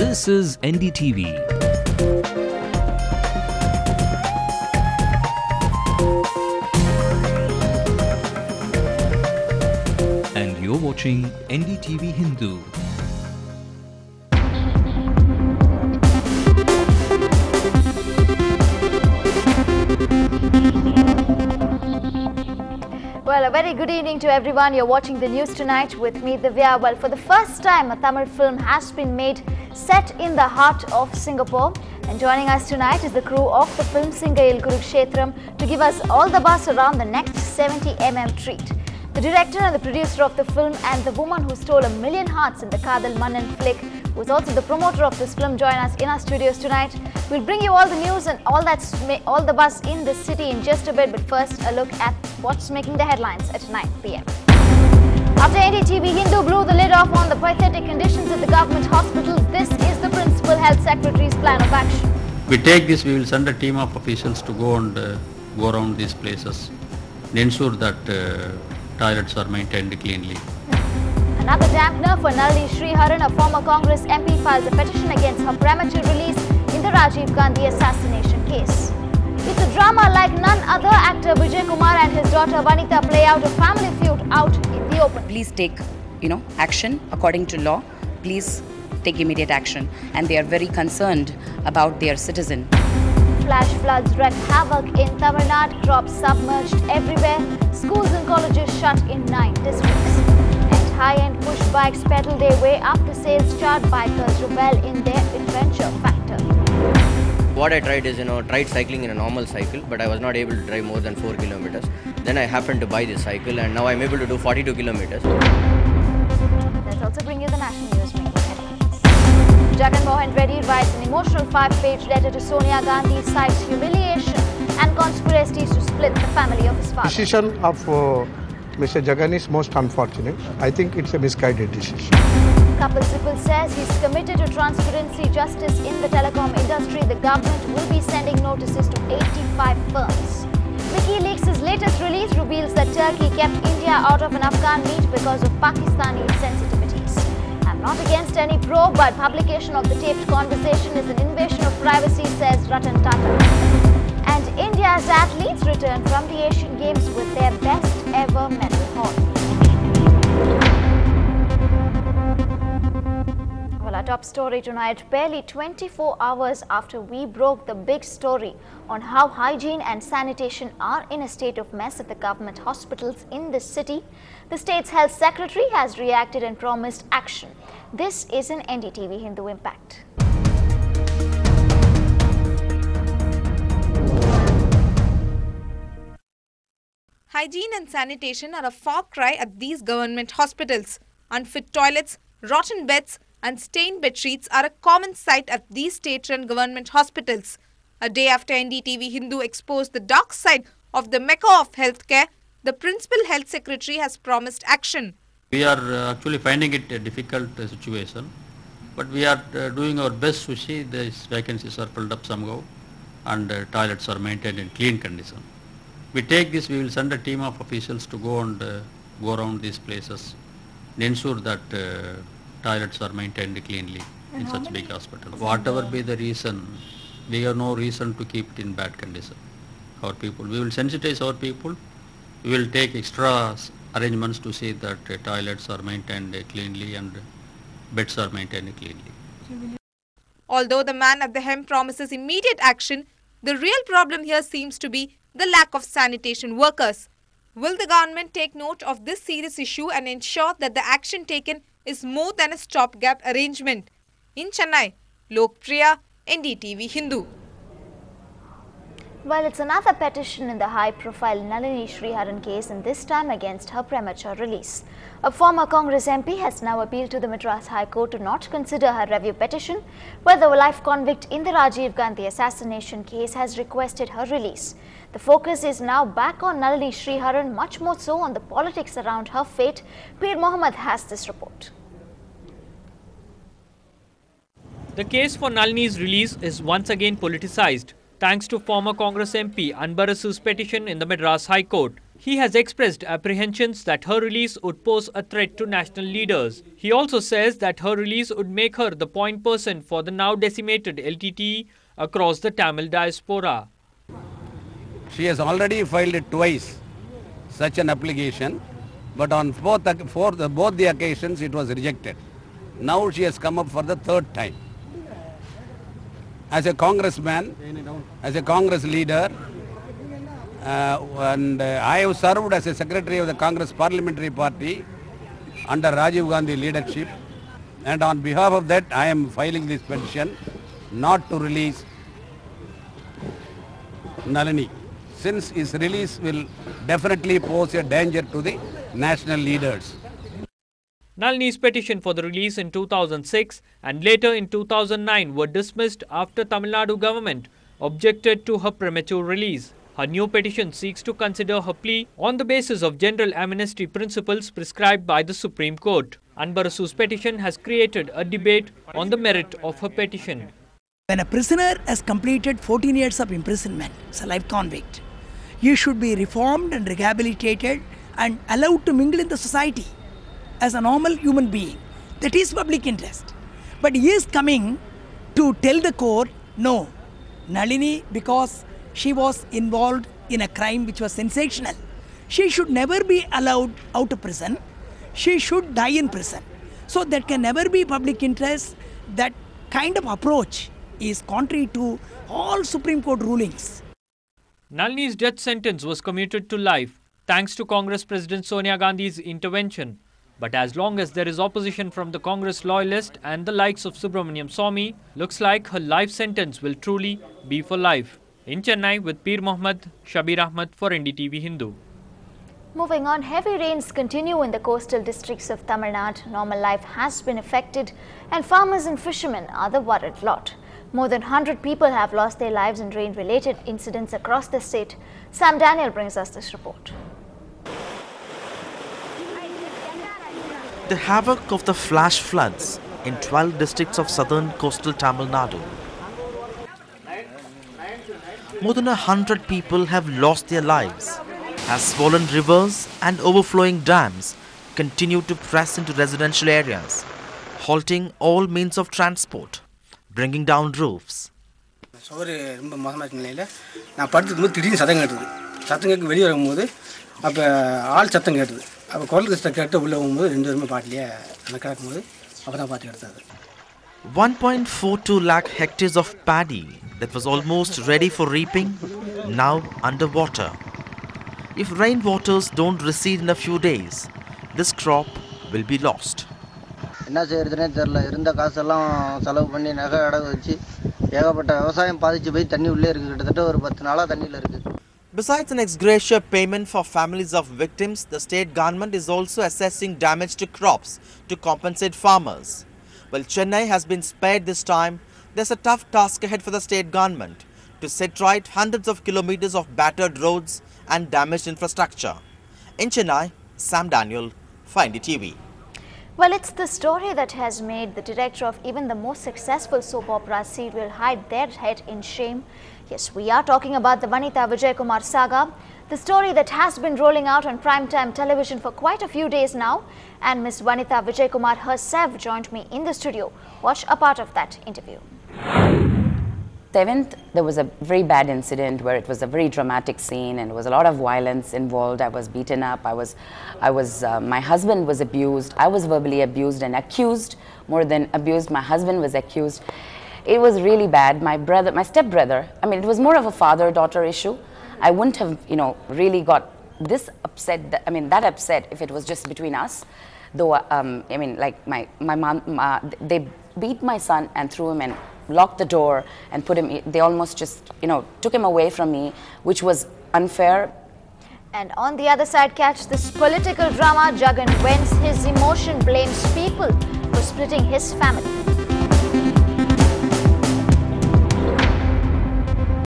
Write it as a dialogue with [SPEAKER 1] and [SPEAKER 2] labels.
[SPEAKER 1] This is NDTV. And you're watching NDTV Hindu.
[SPEAKER 2] Well, a very good evening to everyone. You're watching the news tonight with me, Divya. Well, for the first time, a Tamil film has been made set in the heart of Singapore. And joining us tonight is the crew of the film Singayil Kurukshetram to give us all the buzz around the next 70mm treat. The director and the producer of the film and the woman who stole 1 million hearts in the Kadal Mannan flick, who is also the promoter of this film, join us in our studios tonight. We'll bring you all the news and all the buzz in the city in just a bit, but first a look at what's making the headlines at 9 p.m. After NDTV Hindu blew the lid off on the pathetic conditions at the government hospitals, this is the Principal Health Secretary's plan of action.
[SPEAKER 3] We take this, we will send a team of officials to go around these places and ensure that toilets are maintained cleanly.
[SPEAKER 2] Another dampener for Nalini Sriharan, a former Congress MP, files a petition against her premature release in the Rajiv Gandhi assassination case. It's a drama like none other. Actor Vijay Kumar and his daughter Vanitha play out a family feud out in the open.
[SPEAKER 4] Please take, action according to law. Please take immediate action. And they are very concerned about their citizen.
[SPEAKER 2] Flash floods wreak havoc in Tamil Nadu, crops submerged everywhere, schools and colleges shut in 9 districts. And high-end push bikes pedal their way up the sales chart. Bikers rebel in their adventure factor.
[SPEAKER 5] What I tried is, tried cycling in a normal cycle, but I was not able to drive more than 4 kilometers. Then I happened to buy this cycle and now I'm able to do 42 kilometers.
[SPEAKER 2] Let's also bring you the national news making headlines. Jagan Mohan Reddy writes an emotional 5-page letter to Sonia Gandhi, cites humiliation and conspiracies to split the family of his father.
[SPEAKER 6] Decision of Mr. Jagan is most unfortunate. I think it's a misguided decision.
[SPEAKER 2] Kapil Sibal says he's committed to transparency, justice in the telecom industry. The government will be sending notices to 85 firms. WikiLeaks' latest release reveals that Turkey kept India out of an Afghan meet because of Pakistani sensitivities. I'm not against any probe, but publication of the taped conversation is an invasion of privacy, says Ratan Tata. And India's athletes return from the Asian Games with their best ever medal haul. Well, our top story tonight, barely 24 hours after we broke the big story on how hygiene and sanitation are in a state of mess at the government hospitals in the city, the state's health secretary has reacted and promised action. This is an NDTV Hindu Impact.
[SPEAKER 7] Hygiene and sanitation are a far cry at these government hospitals. Unfit toilets, rotten beds and stained bed sheets are a common sight at these state-run government hospitals. A day after NDTV Hindu exposed the dark side of the mecca of healthcare, the Principal Health Secretary has promised action.
[SPEAKER 3] We are actually finding it a difficult situation, but we are doing our best to see these vacancies are filled up somehow and toilets are maintained in clean condition. We take this, we will send a team of officials to go around these places and ensure that toilets are maintained cleanly in such big hospitals. Whatever be the reason, we have no reason to keep it in bad condition. Our people, we will sensitize our people. We will take extra arrangements to see that toilets are maintained cleanly and beds are maintained cleanly.
[SPEAKER 7] Although the man at the helm promises immediate action, the real problem here seems to be the lack of sanitation workers. Will the government take note of this serious issue and ensure that the action taken is more than a stopgap arrangement? In Chennai, Lokpriya, NDTV Hindu.
[SPEAKER 2] Well, it's another petition in the high-profile Nalini Sriharan case, and this time against her premature release. A former Congress MP has now appealed to the Madras High Court to not consider her review petition, where the life convict in the Rajiv Gandhi assassination case has requested her release. The focus is now back on Nalini Sriharan, much more so on the politics around her fate. Peer Mohammed has this report.
[SPEAKER 8] The case for Nalini's release is once again politicized, thanks to former Congress MP Anbarasu's petition in the Madras High Court. He has expressed apprehensions that her release would pose a threat to national leaders. He also says that her release would make her the point person for the now decimated LTTE across the Tamil diaspora.
[SPEAKER 9] She has already filed it twice, such an application, but on both the occasions it was rejected. Now she has come up for the third time. As a congressman, as a Congress leader, I have served as a secretary of the Congress Parliamentary Party under Rajiv Gandhi leadership, and on behalf of that I am filing this petition not to release Nalini, since his release will definitely pose a danger to the national leaders.
[SPEAKER 8] Nalini's petition for the release in 2006 and later in 2009 were dismissed after Tamil Nadu government objected to her premature release. Her new petition seeks to consider her plea on the basis of general amnesty principles prescribed by the Supreme Court. Anbarasu's petition has created a debate on the merit of her petition.
[SPEAKER 10] When a prisoner has completed 14 years of imprisonment, as a life convict, he should be reformed and rehabilitated and allowed to mingle in the society as a normal human being. That is public interest. But he is coming to tell the court, no, Nalini, because she was involved in a crime which was sensational, she should never be allowed out of prison. She should die in prison. So that can never be public interest. That kind of approach is contrary to all Supreme Court rulings.
[SPEAKER 8] Nalini's death sentence was commuted to life thanks to Congress President Sonia Gandhi's intervention. But as long as there is opposition from the Congress loyalist and the likes of Subramaniam Swamy, looks like her life sentence will truly be for life. In Chennai with Peer Mohammed, Shabir Ahmed for NDTV Hindu.
[SPEAKER 2] Moving on, heavy rains continue in the coastal districts of Tamil Nadu. Normal life has been affected and farmers and fishermen are the worried lot. More than 100 people have lost their lives in rain-related incidents across the state. Sam Daniel brings us this report.
[SPEAKER 11] The havoc of the flash floods in 12 districts of southern coastal Tamil Nadu. More than 100 people have lost their lives as swollen rivers and overflowing dams continue to press into residential areas, halting all means of transport, bringing down roofs.
[SPEAKER 12] அப்ப குரல் கிட்ட கேட்டு உள்ள போகும்போது ரெண்டு பேருமே பாட்டிலே அந்த கிடக்கும்போது அப்பதான் பாத்து எடுத்தது
[SPEAKER 11] 1.42 lakh hectares of paddy that was almost ready for reaping now underwater. If rainwaters don't recede in a few days, this crop will be lost.
[SPEAKER 13] என்ன செய்யறதுனே தெரியல இருந்த காசெல்லாம் செலவு பண்ணி நகை அடகு வச்சு ஏகப்பட்ட வியாபாரம் பாதிச்சு போய் தண்ணி உள்ளே இருக்கு கிட்டத்தட்ட ஒரு 10 நாளா தண்ணில இருக்கு.
[SPEAKER 11] Besides an ex gratia payment for families of victims, the state government is also assessing damage to crops to compensate farmers. While Chennai has been spared this time, there's a tough task ahead for the state government to set right hundreds of kilometers of battered roads and damaged infrastructure. In Chennai, Sam Daniel, for NDTV.
[SPEAKER 2] Well, it's the story that has made the director of even the most successful soap opera serial hide their head in shame. Yes, we are talking about the Vanitha Vijay Kumar saga, the story that has been rolling out on primetime television for quite a few days now. And Miss Vanitha Vijay Kumar herself joined me in the studio. Watch a part of that interview.
[SPEAKER 4] 7th, there was a very bad incident where it was a very dramatic scene and there was a lot of violence involved. I was beaten up. My husband was abused. I was verbally abused and accused. More than abused, my husband was accused. It was really bad. My stepbrother, I mean, it was more of a father-daughter issue. I wouldn't have, really got this upset, that upset if it was just between us. Though, like my mom, they beat my son and threw him and locked the door and put him, they almost just, took him away from me, which was unfair.
[SPEAKER 2] And on the other side, catch this political drama. Jagan vents his emotion, blames people for splitting his family.